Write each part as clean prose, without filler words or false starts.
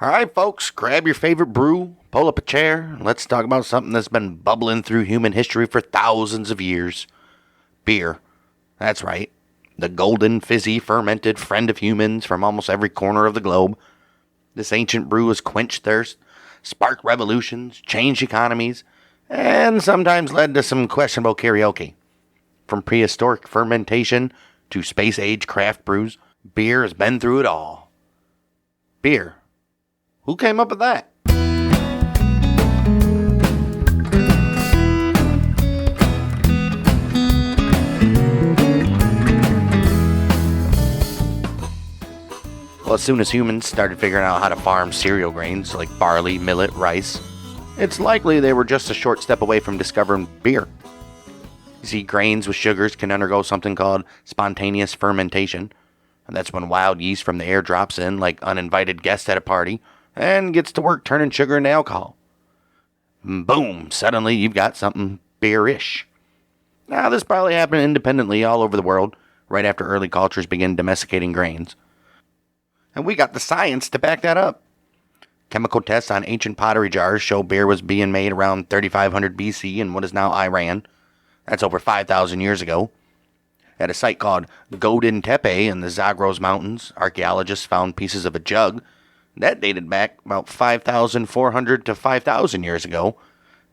All right, folks, grab your favorite brew, pull up a chair, and let's talk about something that's been bubbling through human history for thousands of years. Beer. That's right. The golden, fizzy, fermented friend of humans from almost every corner of the globe. This ancient brew has quenched thirst, sparked revolutions, changed economies, and sometimes led to some questionable karaoke. From prehistoric fermentation to space-age craft brews, beer has been through it all. Beer. Who came up with that? Well, as soon as humans started figuring out how to farm cereal grains like barley, millet, rice, it's likely they were just a short step away from discovering beer. You see, grains with sugars can undergo something called spontaneous fermentation, and that's when wild yeast from the air drops in like uninvited guests at a party and gets to work turning sugar into alcohol. Boom, suddenly you've got something beerish. Now, this probably happened independently all over the world right after early cultures began domesticating grains. And we got the science to back that up. Chemical tests on ancient pottery jars show beer was being made around 3500 BC in what is now Iran. That's over 5,000 years ago. At a site called Godin Tepe in the Zagros Mountains, archaeologists found pieces of a jug that dated back about 5,400 to 5,000 years ago.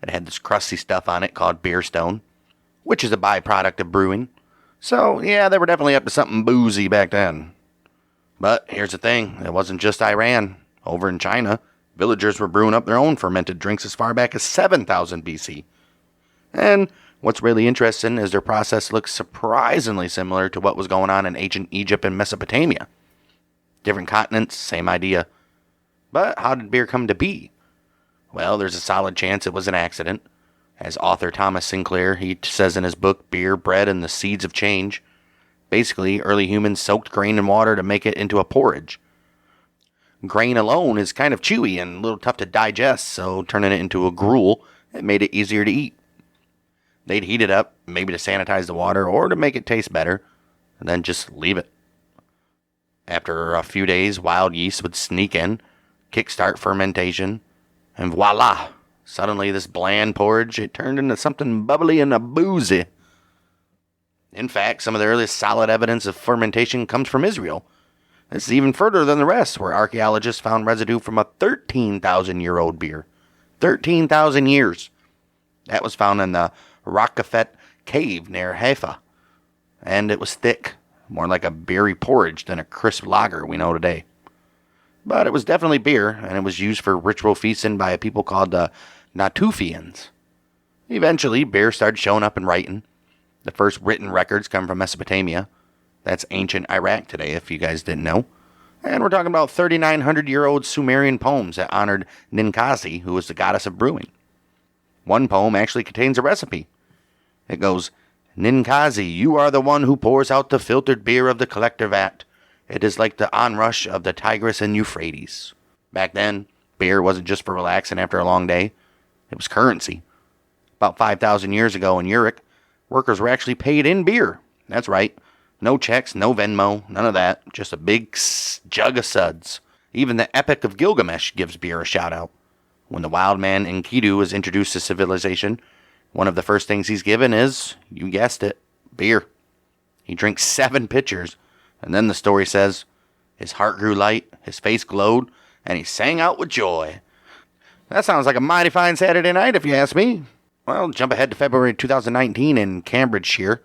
It had this crusty stuff on it called beer stone, which is a byproduct of brewing. So, yeah, they were definitely up to something boozy back then. But here's the thing, it wasn't just Iran. Over in China, villagers were brewing up their own fermented drinks as far back as 7,000 BC. And what's really interesting is their process looks surprisingly similar to what was going on in ancient Egypt and Mesopotamia. Different continents, same idea. But how did beer come to be? Well, there's a solid chance it was an accident. As author Thomas Sinclair, he says in his book, Beer, Bread, and the Seeds of Change, basically, early humans soaked grain in water to make it into a porridge. Grain alone is kind of chewy and a little tough to digest, so turning it into a gruel, it made it easier to eat. They'd heat it up, maybe to sanitize the water or to make it taste better, and then just leave it. After a few days, wild yeast would sneak in, kickstart fermentation, and voila! Suddenly this bland porridge, it turned into something bubbly and boozy. In fact, some of the earliest solid evidence of fermentation comes from Israel. This is even further than the rest, where archaeologists found residue from a 13,000-year-old beer. 13,000 years. That was found in the Rakafet cave near Haifa. And it was thick, more like a beery porridge than a crisp lager we know today. But it was definitely beer, and it was used for ritual feasting by a people called the Natufians. Eventually, beer started showing up in writing. The first written records come from Mesopotamia. That's ancient Iraq today, if you guys didn't know. And we're talking about 3,900-year-old Sumerian poems that honored Ninkasi, who was the goddess of brewing. One poem actually contains a recipe. It goes, Ninkasi, you are the one who pours out the filtered beer of the collector vat. It is like the onrush of the Tigris and Euphrates. Back then, beer wasn't just for relaxing after a long day. It was currency. About 5,000 years ago in Uruk, workers were actually paid in beer. That's right. No checks, no Venmo, none of that. Just a big jug of suds. Even the Epic of Gilgamesh gives beer a shout-out. When the wild man Enkidu is introduced to civilization, one of the first things he's given is, you guessed it, beer. He drinks 7 pitchers, and then the story says, his heart grew light, his face glowed, and he sang out with joy. That sounds like a mighty fine Saturday night, if you ask me. Well, jump ahead to February 2019 in Cambridgeshire,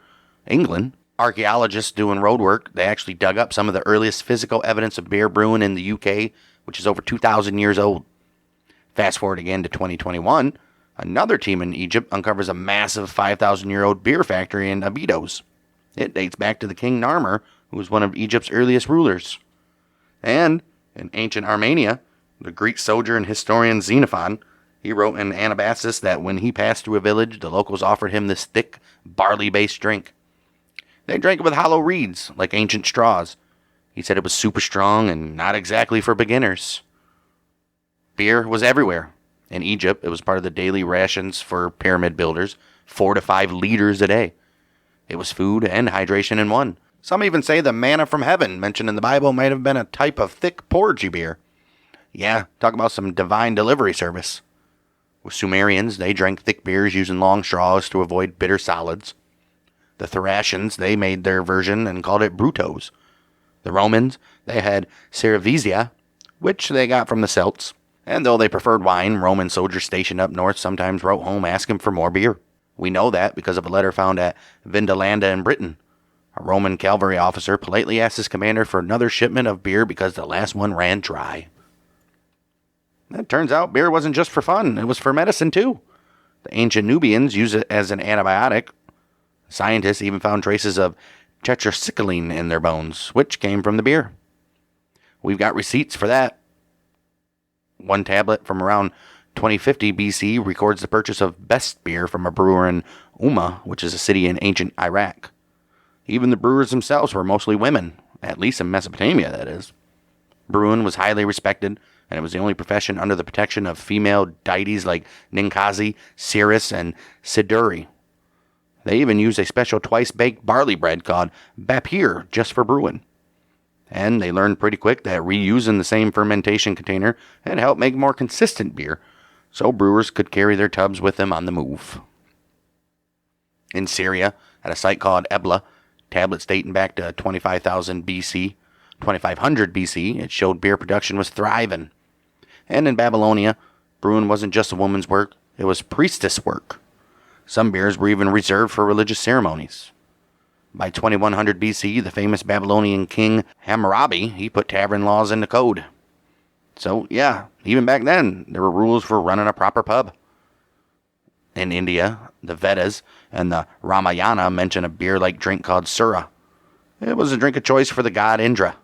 England. Archaeologists doing road work, they actually dug up some of the earliest physical evidence of beer brewing in the UK, which is over 2,000 years old. Fast forward again to 2021, another team in Egypt uncovers a massive 5,000-year-old beer factory in Abydos. It dates back to the King Narmer, who was one of Egypt's earliest rulers. And in ancient Armenia, the Greek soldier and historian Xenophon, he wrote in Anabasis that when he passed through a village, the locals offered him this thick, barley-based drink. They drank it with hollow reeds, like ancient straws. He said it was super strong and not exactly for beginners. Beer was everywhere. In Egypt, it was part of the daily rations for pyramid builders, 4 to 5 liters a day. It was food and hydration in one. Some even say the manna from heaven mentioned in the Bible might have been a type of thick porridgey beer. Yeah, talk about some divine delivery service. With Sumerians, they drank thick beers using long straws to avoid bitter solids. The Thracians, they made their version and called it Brutos. The Romans, they had cerevisia, which they got from the Celts. And though they preferred wine, Roman soldiers stationed up north sometimes wrote home asking for more beer. We know that because of a letter found at Vindolanda in Britain. A Roman cavalry officer politely asked his commander for another shipment of beer because the last one ran dry. It turns out beer wasn't just for fun, it was for medicine too. The ancient Nubians used it as an antibiotic. Scientists even found traces of tetracycline in their bones, which came from the beer. We've got receipts for that. One tablet from around 2050 BC records the purchase of best beer from a brewer in Umma, which is a city in ancient Iraq. Even the brewers themselves were mostly women, at least in Mesopotamia, that is. Brewing was highly respected, and it was the only profession under the protection of female deities like Ninkasi, Ceres, and Siduri. They even used a special twice-baked barley bread called bapir just for brewing. And they learned pretty quick that reusing the same fermentation container had helped make more consistent beer, so brewers could carry their tubs with them on the move. In Syria, at a site called Ebla, tablets dating back to 2500 BC, it showed beer production was thriving. And in Babylonia, brewing wasn't just a woman's work, it was priestess work. Some beers were even reserved for religious ceremonies. By 2100 BC, the famous Babylonian king Hammurabi, he put tavern laws into code. So, yeah, even back then, there were rules for running a proper pub. In India, the Vedas and the Ramayana mention a beer-like drink called Sura. It was a drink of choice for the god Indra.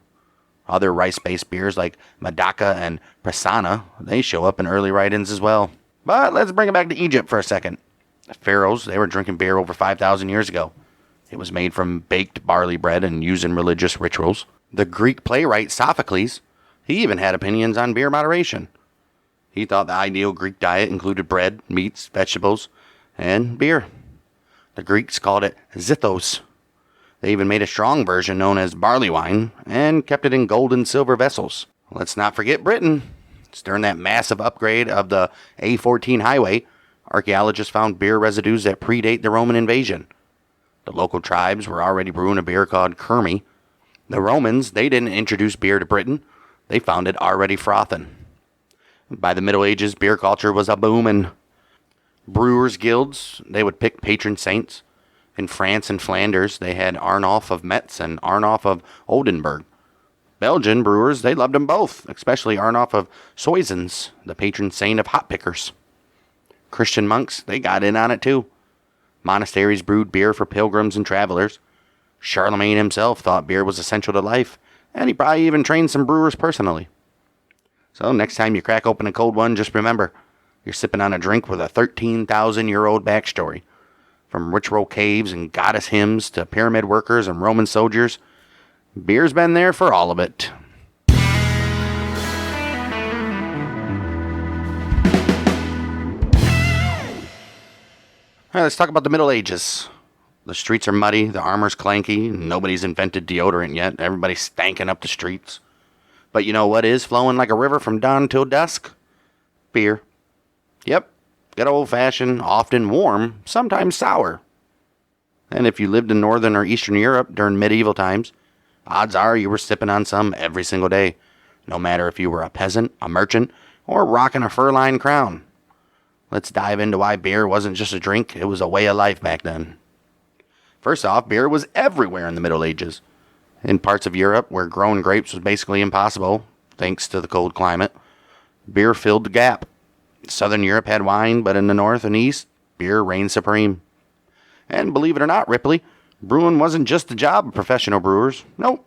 Other rice-based beers like Madaka and Prasanna, they show up in early writings as well. But let's bring it back to Egypt for a second. The pharaohs, they were drinking beer over 5,000 years ago. It was made from baked barley bread and used in religious rituals. The Greek playwright Sophocles, he even had opinions on beer moderation. He thought the ideal Greek diet included bread, meats, vegetables, and beer. The Greeks called it zithos. They even made a strong version known as barley wine and kept it in gold and silver vessels. Let's not forget Britain. During that massive upgrade of the A14 highway, archaeologists found beer residues that predate the Roman invasion. The local tribes were already brewing a beer called Kermi. The Romans, they didn't introduce beer to Britain. They found it already frothing. By the Middle Ages, beer culture was a booming. Brewers' guilds, they would pick patron saints. In France and Flanders, they had Arnulf of Metz and Arnulf of Oldenburg. Belgian brewers, they loved them both, especially Arnulf of Soissons, the patron saint of hop pickers. Christian monks, they got in on it too. Monasteries brewed beer for pilgrims and travelers. Charlemagne himself thought beer was essential to life, and he probably even trained some brewers personally. So next time you crack open a cold one, just remember, you're sipping on a drink with a 13,000-year-old backstory. From ritual caves and goddess hymns to pyramid workers and Roman soldiers, beer's been there for all of it. All right, let's talk about the Middle Ages. The streets are muddy, the armor's clanky, nobody's invented deodorant yet, everybody's stanking up the streets. But you know what is flowing like a river from dawn till dusk? Beer. Yep, good old-fashioned, often warm, sometimes sour. And if you lived in Northern or Eastern Europe during medieval times, odds are you were sipping on some every single day, no matter if you were a peasant, a merchant, or rocking a fur-lined crown. Let's dive into why beer wasn't just a drink, it was a way of life back then. First off, beer was everywhere in the Middle Ages. In parts of Europe where growing grapes was basically impossible, thanks to the cold climate, beer filled the gap. Southern Europe had wine, but in the north and east, beer reigned supreme. And believe it or not, Ripley, brewing wasn't just the job of professional brewers. Nope,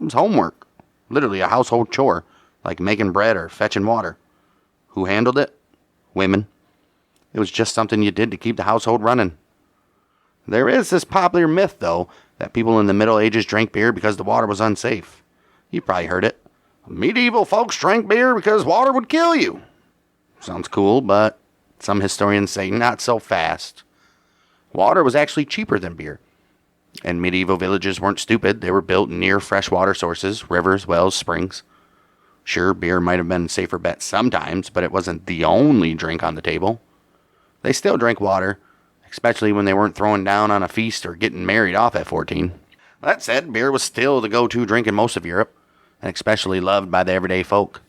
it was homework. Literally a household chore, like making bread or fetching water. Who handled it? Women. It was just something you did to keep the household running. There is this popular myth, though, that people in the Middle Ages drank beer because the water was unsafe. You probably heard it. Medieval folks drank beer because water would kill you. Sounds cool, but some historians say not so fast. Water was actually cheaper than beer. And medieval villages weren't stupid. They were built near freshwater sources, rivers, wells, springs. Sure, beer might have been a safer bet sometimes, but it wasn't the only drink on the table. They still drank water, especially when they weren't throwing down on a feast or getting married off at 14. That said, beer was still the go-to drink in most of Europe, and especially loved by the everyday folk.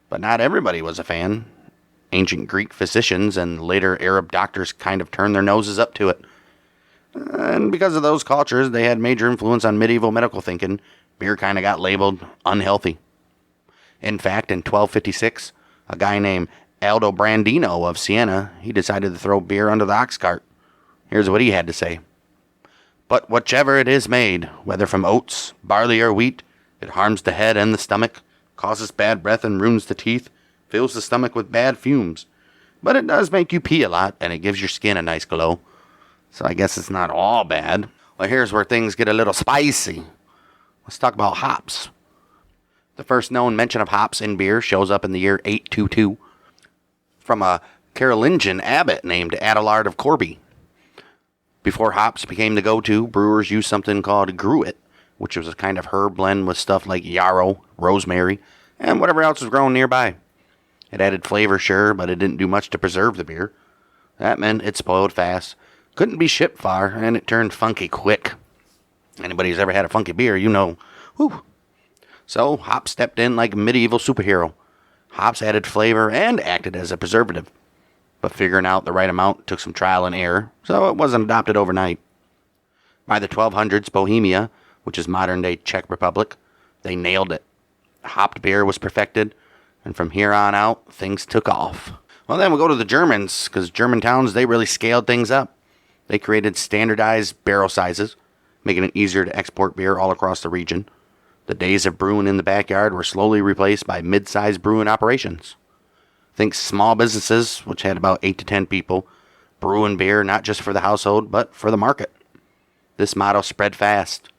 But not everybody was a fan. Ancient Greek physicians and later Arab doctors kind of turned their noses up to it. And because of those cultures, they had major influence on medieval medical thinking. Beer kind of got labeled unhealthy. In fact, in 1256, a guy named Aldobrandino of Siena, he decided to throw beer under the ox cart. Here's what he had to say. But whichever it is made, whether from oats, barley, or wheat, it harms the head and the stomach, causes bad breath and ruins the teeth, fills the stomach with bad fumes. But it does make you pee a lot, and it gives your skin a nice glow. So I guess it's not all bad. Well, here's where things get a little spicy. Let's talk about hops. The first known mention of hops in beer shows up in the year 822 from a Carolingian abbot named Adelard of Corbie. Before hops became the go-to, brewers used something called gruit, which was a kind of herb blend with stuff like yarrow, rosemary, and whatever else was grown nearby. It added flavor, sure, but it didn't do much to preserve the beer. That meant it spoiled fast, couldn't be shipped far, and it turned funky quick. Anybody who's ever had a funky beer, you know. Whew. So hops stepped in like a medieval superhero. Hops added flavor and acted as a preservative. But figuring out the right amount took some trial and error, so it wasn't adopted overnight. By the 1200s, Bohemia, which is modern-day Czech Republic, they nailed it. Hopped beer was perfected, and from here on out, things took off. Well, then we'll go to the Germans, because German towns, they really scaled things up. They created standardized barrel sizes, making it easier to export beer all across the region. The days of brewing in the backyard were slowly replaced by mid-sized brewing operations. Think small businesses, which had about 8 to 10 people, brewing beer not just for the household, but for the market. This motto spread fast.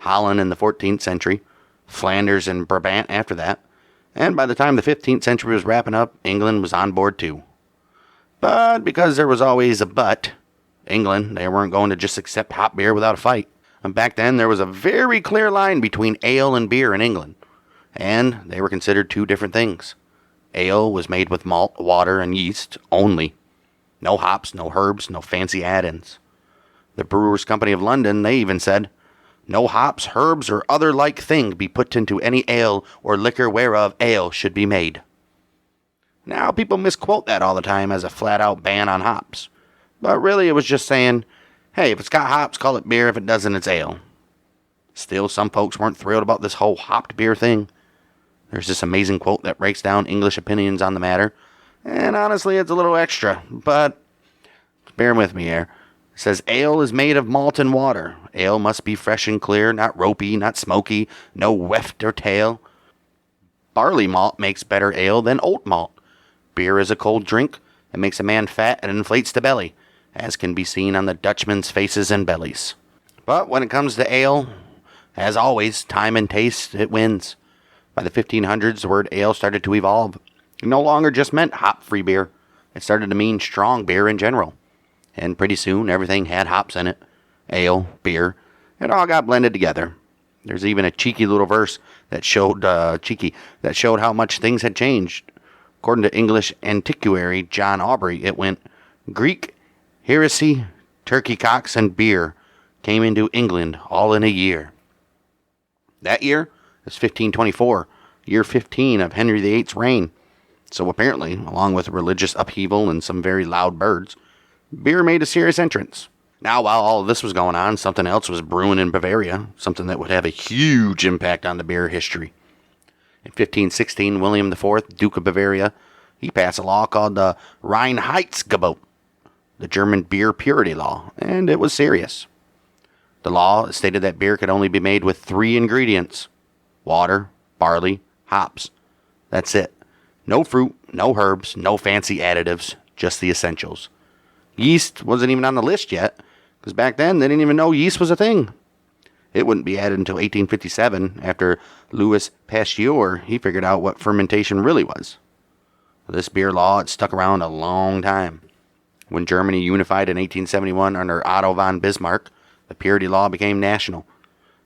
Holland in the 14th century, Flanders and Brabant after that, and by the time the 15th century was wrapping up, England was on board too. But because there was always a but, England, they weren't going to just accept hop beer without a fight. And back then, there was a very clear line between ale and beer in England, and they were considered two different things. Ale was made with malt, water, and yeast only. No hops, no herbs, no fancy add-ins. The Brewers' Company of London, they even said, no hops, herbs, or other like thing be put into any ale or liquor whereof ale should be made. Now, people misquote that all the time as a flat-out ban on hops. But really, it was just saying, hey, if it's got hops, call it beer. If it doesn't, it's ale. Still, some folks weren't thrilled about this whole hopped beer thing. There's this amazing quote that breaks down English opinions on the matter. And honestly, it's a little extra, but bear with me here. It says, ale is made of malt and water. Ale must be fresh and clear, not ropey, not smoky, no weft or tail. Barley malt makes better ale than oat malt. Beer is a cold drink. It makes a man fat and inflates the belly, as can be seen on the Dutchmen's faces and bellies. But when it comes to ale, as always, time and taste, it wins. By the 1500s, the word ale started to evolve. It no longer just meant hop-free beer. It started to mean strong beer in general. And pretty soon, everything had hops in it. Ale, beer, it all got blended together. There's even a cheeky little verse that showed how much things had changed. According to English antiquary John Aubrey, it went, Greek, heresy, turkey cocks, and beer came into England all in a year. That year is 1524, year 15 of Henry VIII's reign. So apparently, along with religious upheaval and some very loud birds, beer made a serious entrance. Now, while all of this was going on, something else was brewing in Bavaria, something that would have a huge impact on the beer history. In 1516, William IV, Duke of Bavaria, he passed a law called the Reinheitsgebot, the German beer purity law, and it was serious. The law stated that beer could only be made with 3 ingredients: water, barley, hops. That's it. No fruit, no herbs, no fancy additives, just the essentials. Yeast wasn't even on the list yet, because back then they didn't even know yeast was a thing. It wouldn't be added until 1857, after Louis Pasteur, he figured out what fermentation really was. This beer law had stuck around a long time. When Germany unified in 1871 under Otto von Bismarck, the purity law became national.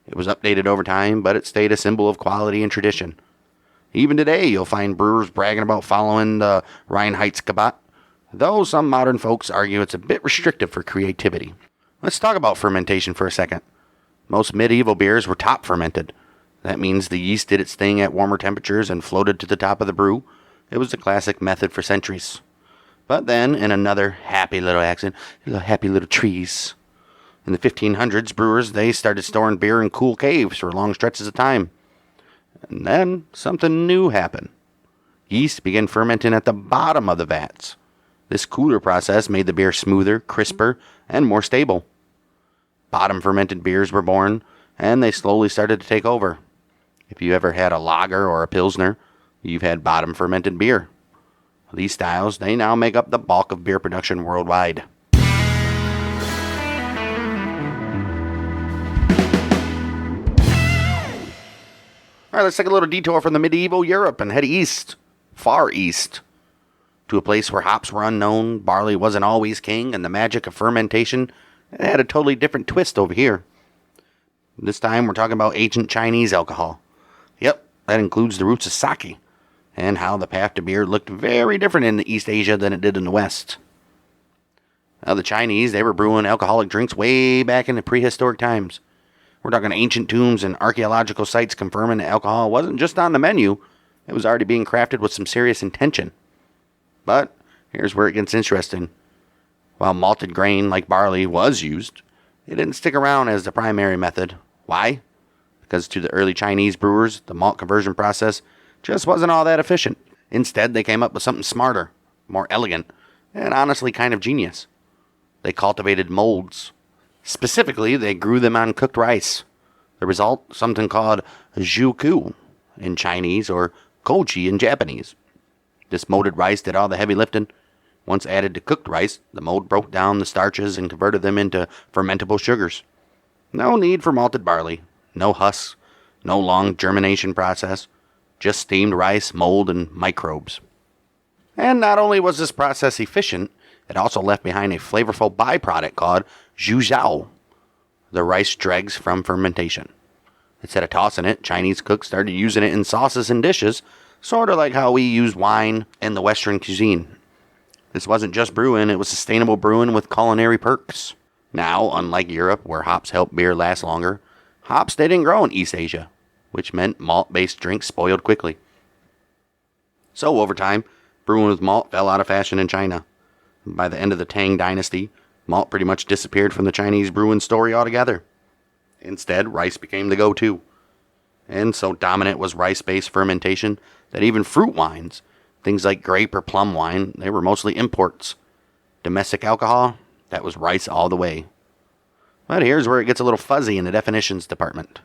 It was updated over time, but it stayed a symbol of quality and tradition. Even today, you'll find brewers bragging about following the Reinheitsgebot, though some modern folks argue it's a bit restrictive for creativity. Let's talk about fermentation for a second. Most medieval beers were top fermented. That means the yeast did its thing at warmer temperatures and floated to the top of the brew. It was the classic method for centuries. But then, in another happy little accent, happy little trees. In the 1500s, brewers, they started storing beer in cool caves for long stretches of time. And then, something new happened. Yeast began fermenting at the bottom of the vats. This cooler process made the beer smoother, crisper, and more stable. Bottom fermented beers were born, and they slowly started to take over. If you ever had a lager or a pilsner, you've had bottom fermented beer. These styles, they now make up the bulk of beer production worldwide. Alright, let's take a little detour from the medieval Europe and head east, far east, to a place where hops were unknown, barley wasn't always king, and the magic of fermentation had a totally different twist over here. This time we're talking about ancient Chinese alcohol. Yep, that includes the roots of sake, and how the path to beer looked very different in East Asia than it did in the West. Now, the Chinese, they were brewing alcoholic drinks way back in the prehistoric times. We're talking ancient tombs and archaeological sites confirming that alcohol wasn't just on the menu, it was already being crafted with some serious intention. But here's where it gets interesting. While malted grain like barley was used, it didn't stick around as the primary method. Why? Because to the early Chinese brewers, the malt conversion process just wasn't all that efficient. Instead, they came up with something smarter, more elegant, and honestly kind of genius. They cultivated molds. Specifically, they grew them on cooked rice. The result, something called zhuku in Chinese or kochi in Japanese. This molded rice did all the heavy lifting. Once added to cooked rice, the mold broke down the starches and converted them into fermentable sugars. No need for malted barley, no husks, no long germination process, just steamed rice, mold, and microbes. And not only was this process efficient, it also left behind a flavorful byproduct called zhuzhao, the rice dregs from fermentation. Instead of tossing it, Chinese cooks started using it in sauces and dishes, sort of like how we use wine in the Western cuisine. This wasn't just brewing, it was sustainable brewing with culinary perks. Now, unlike Europe, where hops help beer last longer, hops they didn't grow in East Asia, which meant malt-based drinks spoiled quickly. So over time, brewing with malt fell out of fashion in China. By the end of the Tang Dynasty, malt pretty much disappeared from the Chinese brewing story altogether. Instead, rice became the go-to. And so dominant was rice-based fermentation that even fruit wines, things like grape or plum wine, they were mostly imports. Domestic alcohol, that was rice all the way. But here's where it gets a little fuzzy in the definitions department.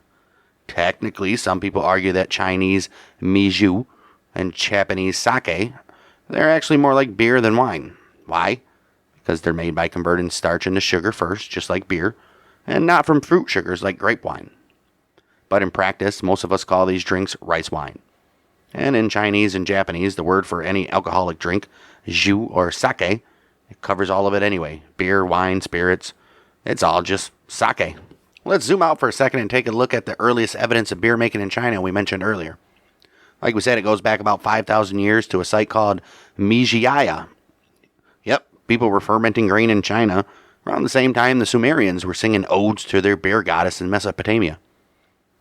Technically, some people argue that Chinese mizu and Japanese sake, they're actually more like beer than wine. Why? Because they're made by converting starch into sugar first, just like beer, and not from fruit sugars like grape wine. But in practice, most of us call these drinks rice wine. And in Chinese and Japanese, the word for any alcoholic drink, zhu or sake, it covers all of it anyway. Beer, wine, spirits, it's all just sake. Let's zoom out for a second and take a look at the earliest evidence of beer making in China we mentioned earlier. Like we said, it goes back about 5,000 years to a site called Mijiaya. Yep, people were fermenting grain in China around the same time the Sumerians were singing odes to their beer goddess in Mesopotamia.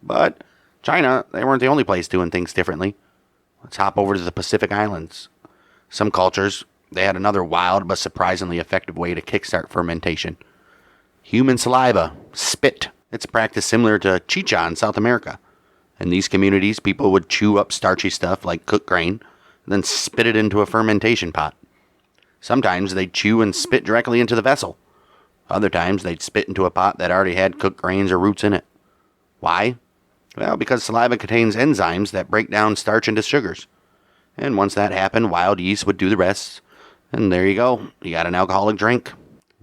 But China, they weren't the only place doing things differently. Let's hop over to the Pacific Islands. Some cultures, they had another wild but surprisingly effective way to kickstart fermentation. Human saliva, spit. It's a practice similar to chicha in South America. In these communities, people would chew up starchy stuff like cooked grain, then spit it into a fermentation pot. Sometimes they'd chew and spit directly into the vessel. Other times they'd spit into a pot that already had cooked grains or roots in it. Why? Well, because saliva contains enzymes that break down starch into sugars. And once that happened, wild yeast would do the rest. And there you go. You got an alcoholic drink.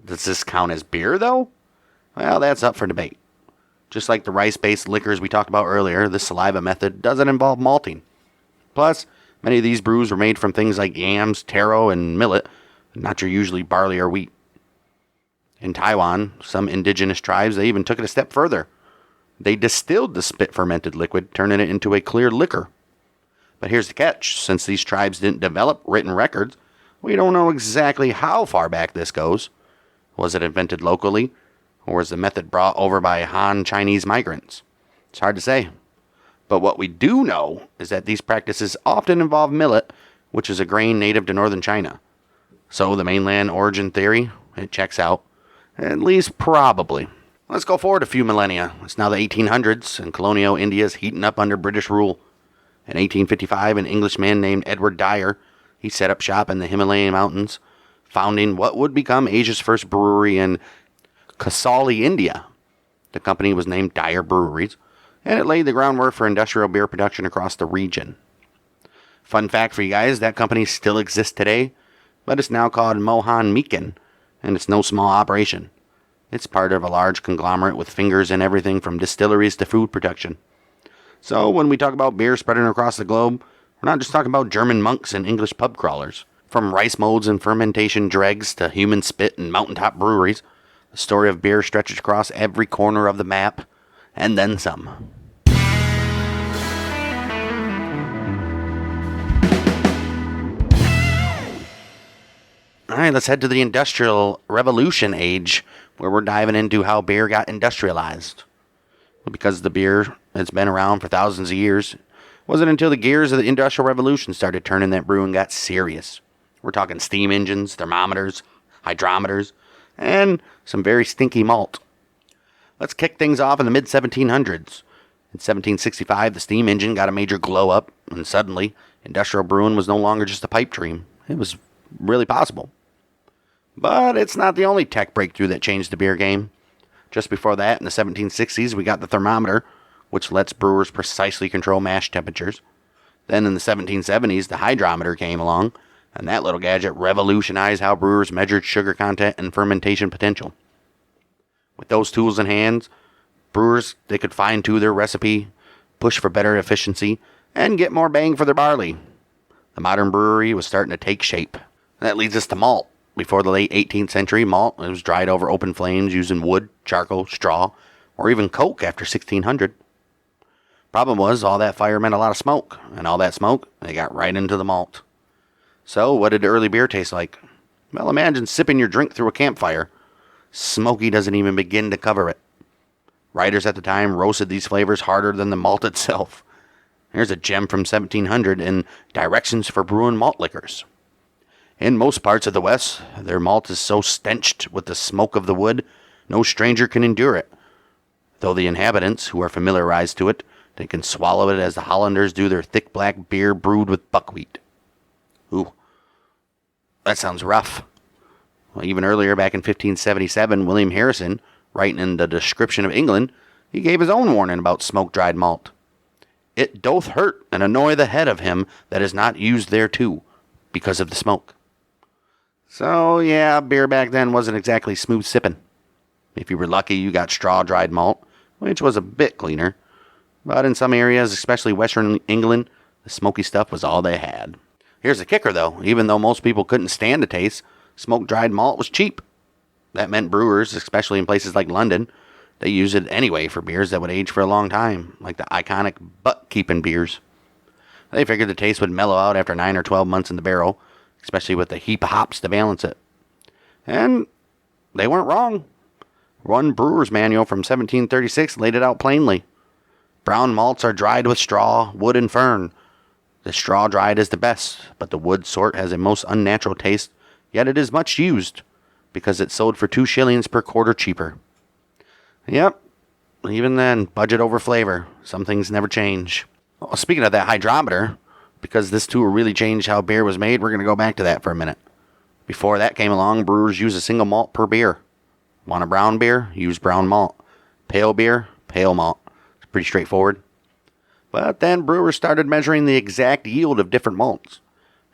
Does this count as beer, though? Well, that's up for debate. Just like the rice-based liquors we talked about earlier, this saliva method doesn't involve malting. Plus, many of these brews were made from things like yams, taro, and millet, not your usually barley or wheat. In Taiwan, some indigenous tribes, they even took it a step further. They distilled the spit-fermented liquid, turning it into a clear liquor. But here's the catch. Since these tribes didn't develop written records, we don't know exactly how far back this goes. Was it invented locally, or was the method brought over by Han Chinese migrants? It's hard to say. But what we do know is that these practices often involve millet, which is a grain native to northern China. So the mainland origin theory, it checks out. At least probably. Let's go forward a few millennia. It's now the 1800s, and colonial India is heating up under British rule. In 1855, an Englishman named Edward Dyer, he set up shop in the Himalayan mountains, founding what would become Asia's first brewery in Kasauli, India. The company was named Dyer Breweries, and it laid the groundwork for industrial beer production across the region. Fun fact for you guys, that company still exists today, but it's now called Mohan Meakin, and it's no small operation. It's part of a large conglomerate with fingers in everything from distilleries to food production. So when we talk about beer spreading across the globe, we're not just talking about German monks and English pub crawlers. From rice molds and fermentation dregs to human spit and mountaintop breweries, the story of beer stretches across every corner of the map, and then some. Alright, let's head to the Industrial Revolution age, where we're diving into how beer got industrialized. Because the beer has been around for thousands of years, it wasn't until the gears of the Industrial Revolution started turning that brewing got serious. We're talking steam engines, thermometers, hydrometers, and some very stinky malt. Let's kick things off in the mid-1700s. In 1765, the steam engine got a major glow up, and suddenly, industrial brewing was no longer just a pipe dream. It was really possible. But it's not the only tech breakthrough that changed the beer game. Just before that, in the 1760s, we got the thermometer, which lets brewers precisely control mash temperatures. Then in the 1770s, the hydrometer came along, and that little gadget revolutionized how brewers measured sugar content and fermentation potential. With those tools in hand, brewers, they could fine-tune their recipe, push for better efficiency, and get more bang for their barley. The modern brewery was starting to take shape. That leads us to malt. Before the late 18th century, malt was dried over open flames using wood, charcoal, straw, or even coke after 1600. Problem was, all that fire meant a lot of smoke, and all that smoke, they got right into the malt. So, what did early beer taste like? Well, imagine sipping your drink through a campfire. Smoky doesn't even begin to cover it. Writers at the time roasted these flavors harder than the malt itself. Here's a gem from 1700 in Directions for Brewing Malt Liquors. In most parts of the West, their malt is so stenched with the smoke of the wood, no stranger can endure it. Though the inhabitants, who are familiarized to it, they can swallow it as the Hollanders do their thick black beer brewed with buckwheat. Ooh, that sounds rough. Well, even earlier, back in 1577, William Harrison, writing in the Description of England, he gave his own warning about smoke-dried malt. It doth hurt and annoy the head of him that is not used thereto, because of the smoke. So, yeah, beer back then wasn't exactly smooth sipping. If you were lucky, you got straw-dried malt, which was a bit cleaner. But in some areas, especially western England, the smoky stuff was all they had. Here's the kicker, though. Even though most people couldn't stand the taste, smoke-dried malt was cheap. That meant brewers, especially in places like London, they used it anyway for beers that would age for a long time, like the iconic butt-keeping beers. They figured the taste would mellow out after 9 or 12 months in the barrel, especially with a heap of hops to balance it. And they weren't wrong. One brewer's manual from 1736 laid it out plainly. Brown malts are dried with straw, wood, and fern. The straw dried is the best, but the wood sort has a most unnatural taste, yet it is much used, because it's sold for 2 shillings per quarter cheaper. Yep, even then, budget over flavor. Some things never change. Well, speaking of that hydrometer, because this tool really changed how beer was made, we're going to go back to that for a minute. Before that came along, brewers used a single malt per beer. Want a brown beer? Use brown malt. Pale beer? Pale malt. It's pretty straightforward. But then brewers started measuring the exact yield of different malts.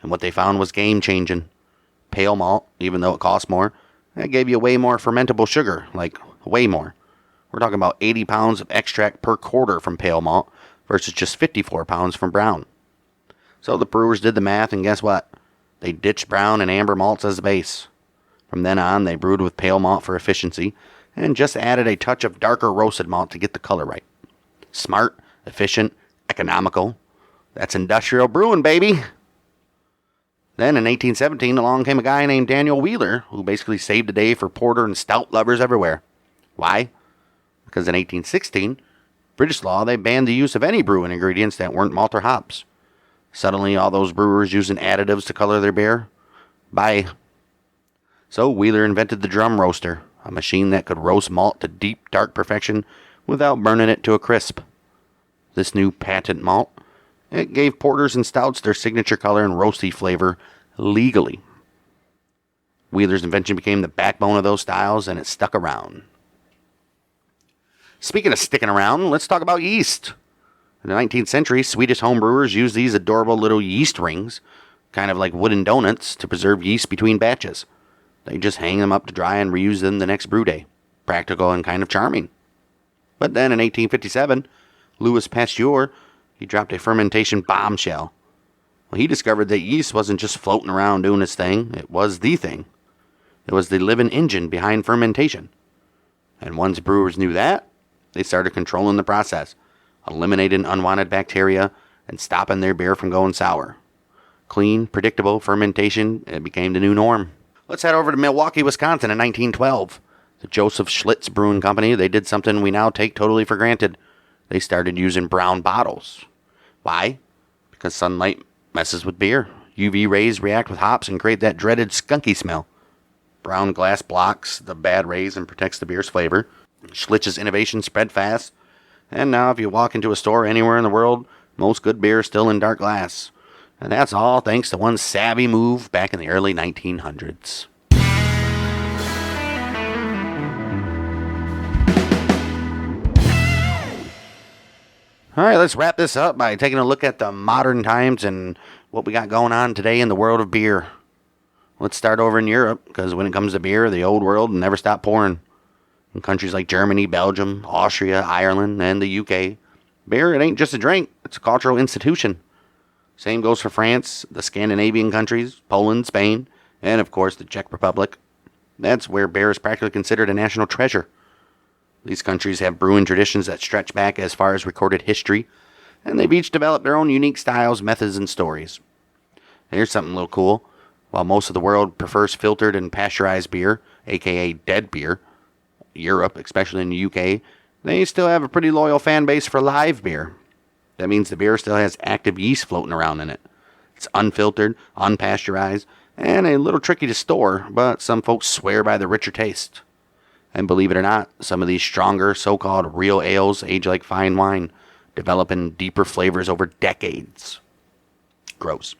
And what they found was game-changing. Pale malt, even though it cost more, that gave you way more fermentable sugar, like way more. We're talking about 80 pounds of extract per quarter from pale malt versus just 54 pounds from brown. So the brewers did the math, and guess what? They ditched brown and amber malts as the base. From then on, they brewed with pale malt for efficiency, and just added a touch of darker roasted malt to get the color right. Smart, efficient, economical. That's industrial brewing, baby. Then in 1817, along came a guy named Daniel Wheeler, who basically saved the day for porter and stout lovers everywhere. Why? Because in 1816, British law, they banned the use of any brewing ingredients that weren't malt or hops. Suddenly, all those brewers using additives to color their beer? Bye. So Wheeler invented the drum roaster, a machine that could roast malt to deep, dark perfection without burning it to a crisp. This new patent malt, it gave porters and stouts their signature color and roasty flavor legally. Wheeler's invention became the backbone of those styles, and it stuck around. Speaking of sticking around, let's talk about yeast. In the 19th century, Swedish homebrewers used these adorable little yeast rings, kind of like wooden donuts, to preserve yeast between batches. They just hang them up to dry and reuse them the next brew day. Practical and kind of charming. But then in 1857, Louis Pasteur, he dropped a fermentation bombshell. Well, he discovered that yeast wasn't just floating around doing its thing, it was the thing. It was the living engine behind fermentation. And once brewers knew that, they started controlling the process, eliminating unwanted bacteria, and stopping their beer from going sour. Clean, predictable fermentation, it became the new norm. Let's head over to Milwaukee, Wisconsin in 1912. The Joseph Schlitz Brewing Company, they did something we now take totally for granted. They started using brown bottles. Why? Because sunlight messes with beer. UV rays react with hops and create that dreaded skunky smell. Brown glass blocks the bad rays and protects the beer's flavor. Schlitz's innovation spread fast. And now if you walk into a store anywhere in the world, most good beer is still in dark glass. And that's all thanks to one savvy move back in the early 1900s. All right, let's wrap this up by taking a look at the modern times and what we got going on today in the world of beer. Let's start over in Europe, because when it comes to beer, the old world never stopped pouring. In countries like Germany, Belgium, Austria, Ireland, and the UK, beer, it ain't just a drink, it's a cultural institution. Same goes for France, the Scandinavian countries, Poland, Spain, and of course the Czech Republic. That's where beer is practically considered a national treasure. These countries have brewing traditions that stretch back as far as recorded history, and they've each developed their own unique styles, methods, and stories. Here's something a little cool. While most of the world prefers filtered and pasteurized beer, aka dead beer, Europe, especially in the UK, they still have a pretty loyal fan base for live beer. That means the beer still has active yeast floating around in it. It's unfiltered, unpasteurized, and a little tricky to store, but some folks swear by the richer taste. And believe it or not, some of these stronger, so-called real ales age like fine wine, developing deeper flavors over decades. Gross.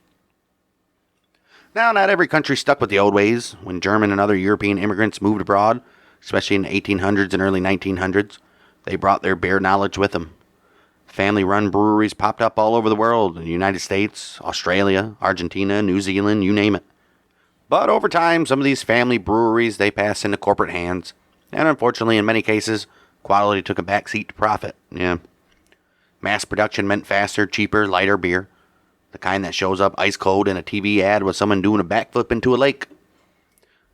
Now, not every country stuck with the old ways. When German and other European immigrants moved abroad, especially in the 1800s and early 1900s, they brought their beer knowledge with them. Family-run breweries popped up all over the world, in the United States, Australia, Argentina, New Zealand, you name it. But over time, some of these family breweries, they passed into corporate hands, and unfortunately, in many cases, quality took a backseat to profit. Yeah. Mass production meant faster, cheaper, lighter beer. The kind that shows up ice cold in a TV ad with someone doing a backflip into a lake.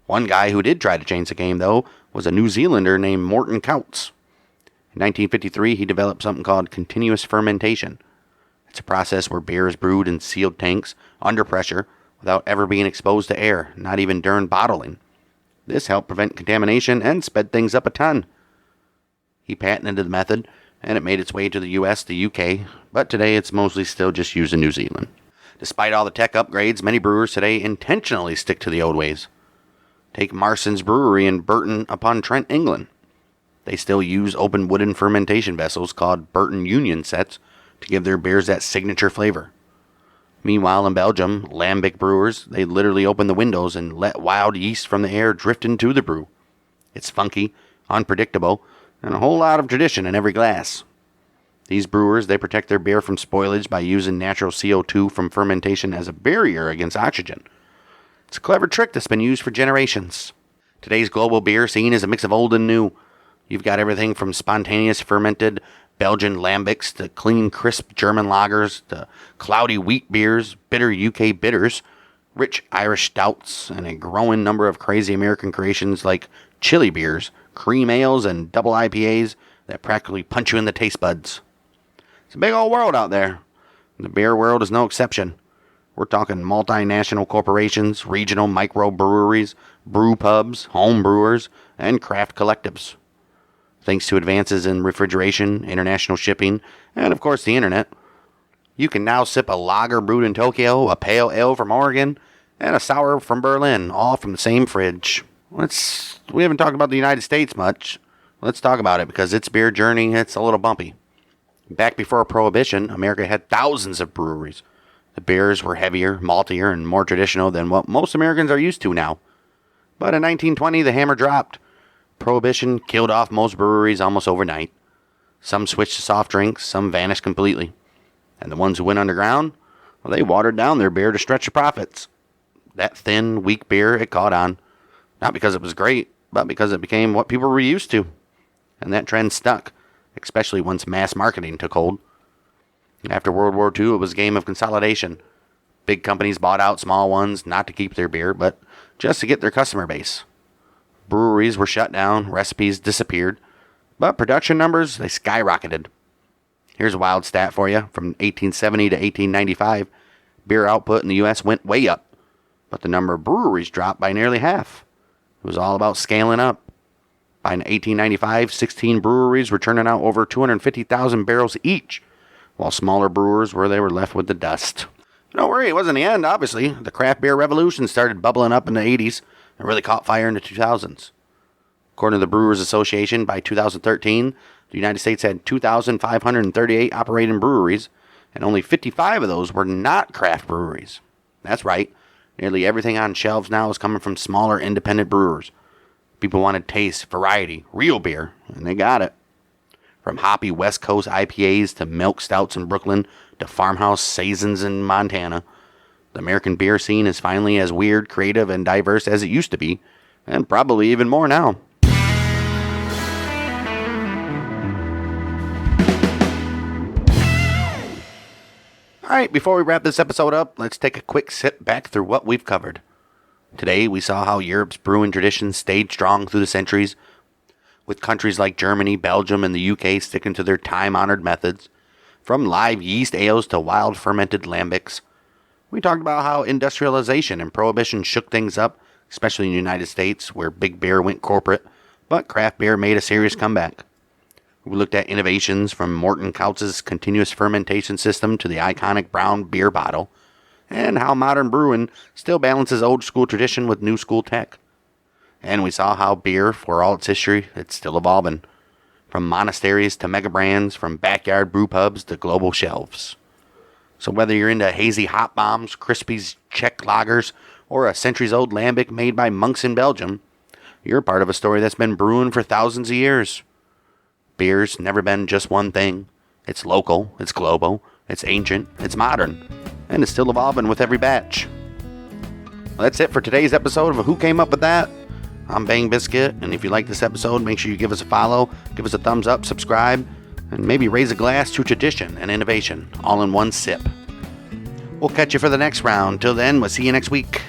One guy who did try to change the game, though, was a New Zealander named Morton Coutts. In 1953, he developed something called continuous fermentation. It's a process where beer is brewed in sealed tanks, under pressure, without ever being exposed to air, not even during bottling. This helped prevent contamination and sped things up a ton. He patented the method, and it made its way to the US, the UK, but today it's mostly still just used in New Zealand. Despite all the tech upgrades, many brewers today intentionally stick to the old ways. Take Marston's Brewery in Burton-upon-Trent, England. They still use open wooden fermentation vessels called Burton Union sets to give their beers that signature flavor. Meanwhile, in Belgium, lambic brewers, they literally open the windows and let wild yeast from the air drift into the brew. It's funky, unpredictable, and a whole lot of tradition in every glass. These brewers, they protect their beer from spoilage by using natural CO2 from fermentation as a barrier against oxygen. It's a clever trick that's been used for generations. Today's global beer scene is a mix of old and new. You've got everything from spontaneous fermented Belgian lambics to clean, crisp German lagers to cloudy wheat beers, bitter UK bitters, rich Irish stouts, and a growing number of crazy American creations like chili beers, cream ales, and double IPAs that practically punch you in the taste buds. It's a big old world out there. The beer world is no exception. We're talking multinational corporations, regional microbreweries, brew pubs, home brewers, and craft collectives. Thanks to advances in refrigeration, international shipping, and of course the internet, you can now sip a lager brewed in Tokyo, a pale ale from Oregon, and a sour from Berlin, all from the same fridge. We haven't talked about the United States much. Let's talk about it, because its beer journey, it's a little bumpy. Back before Prohibition, America had thousands of breweries. The beers were heavier, maltier, and more traditional than what most Americans are used to now. But in 1920, the hammer dropped. Prohibition killed off most breweries almost overnight. Some switched to soft drinks, some vanished completely. And the ones who went underground, well, they watered down their beer to stretch the profits. That thin, weak beer, it caught on. Not because it was great, but because it became what people were used to. And that trend stuck, especially once mass marketing took hold. After World War II, it was a game of consolidation. Big companies bought out small ones, not to keep their beer, but just to get their customer base. Breweries were shut down, recipes disappeared, but production numbers, they skyrocketed. Here's a wild stat for you. From 1870 to 1895, beer output in the U.S. went way up, but the number of breweries dropped by nearly half. It was all about scaling up. By 1895, 16 breweries were turning out over 250,000 barrels each, while smaller brewers were left with the dust. Don't worry, it wasn't the end, obviously. The craft beer revolution started bubbling up in the 80s and really caught fire in the 2000s. According to the Brewers Association, by 2013, the United States had 2,538 operating breweries, and only 55 of those were not craft breweries. That's right. Nearly everything on shelves now is coming from smaller independent brewers. People wanted taste, variety, real beer, and they got it. From hoppy West Coast IPAs to milk stouts in Brooklyn to farmhouse saisons in Montana, the American beer scene is finally as weird, creative, and diverse as it used to be, and probably even more now. Alright, before we wrap this episode up, let's take a quick sit back through what we've covered. Today, we saw how Europe's brewing tradition stayed strong through the centuries, with countries like Germany, Belgium, and the UK sticking to their time-honored methods, from live yeast ales to wild fermented lambics. We talked about how industrialization and prohibition shook things up, especially in the United States, where big beer went corporate, but craft beer made a serious comeback. We looked at innovations from Morton Kautz's continuous fermentation system to the iconic brown beer bottle, and how modern brewing still balances old school tradition with new school tech. And we saw how beer, for all its history, it's still evolving. From monasteries to mega brands, from backyard brew pubs to global shelves. So whether you're into hazy hop bombs, Crispy's Czech lagers, or a centuries-old lambic made by monks in Belgium, you're part of a story that's been brewing for thousands of years. Beer's never been just one thing. It's local, it's global, it's ancient, it's modern, and it's still evolving with every batch. Well, that's it for today's episode of Who Came Up With That? I'm Bang Biscuit, and if you like this episode, make sure you give us a follow, give us a thumbs up, subscribe, and maybe raise a glass to tradition and innovation, all in one sip. We'll catch you for the next round. Till then, we'll see you next week.